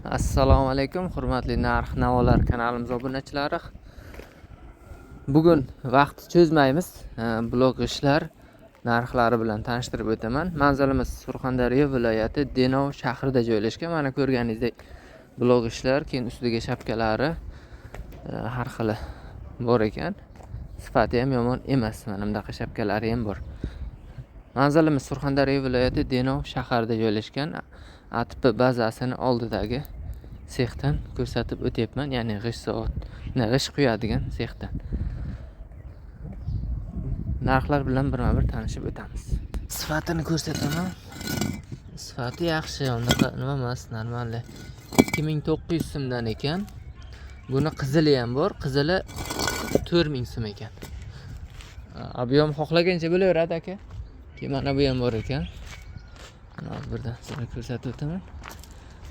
Assalomu alaykum, hurmatli narx navolar kanalimiz obunachilari. Bugun vaqt cho'zmaymiz, blog ishlar narxlari bilan tanishtirib o'taman. Manzilimiz Surxondaryo viloyati Denov shahrida joylashgan. Mana ko'rganingizdek blog ishlar, keyin ustiga shapkalari har xili bor ekan. Sifati ham yomon emas. Mana bunday shapkalari ham bor. Manzilimiz Surxondaryo viloyati Denov shahrida joylashgan. ATP bazasini oldidagi sexdan ko'rsatib o'tyapman, ya'ni g'isht quyadigan sexdan. Narxlar bilan birma-bir tanishib o'tamiz. Sifatini ko'rsataman. Sifati yaxshi, unaqa nima emas, normal. 2900 so'mdan ekan. Buni qizili ham bor, qizili 4000 so'm ekan. Ob'yom xohlagancha bo'laveradi aka. Keyin mana bu ham bor ekan. Birdan sizlarga ko'rsatib o'taman.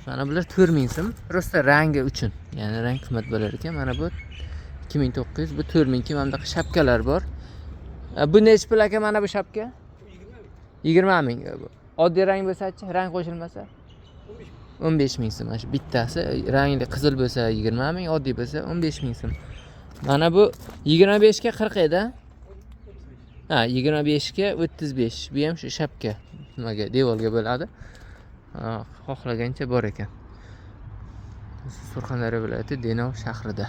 Mana bular 4000 so'm. Rosta rangi uchun, ya'ni rang qimmat bo'lar ekan. Mana bu 2900, bu 4000. Keyin mana bunaqa shapkalar bor. Bu nech pul aka mana bu shapka? 20 ming. Oddiy rang bo'lsa-chi, rang qo'shilmasa? 15 ming so'm. Shu bittasi rangli qizil bo'lsa 20 ming, oddiy bo'lsa 15 ming so'm. Mana bu 25 ga 40 edi. 25 ga 35. Bu ham shu shapka. Nimaga devorga bo'ladi. Xohlagancha bor ekan. Surxondaryo viloyati Denov shahrida.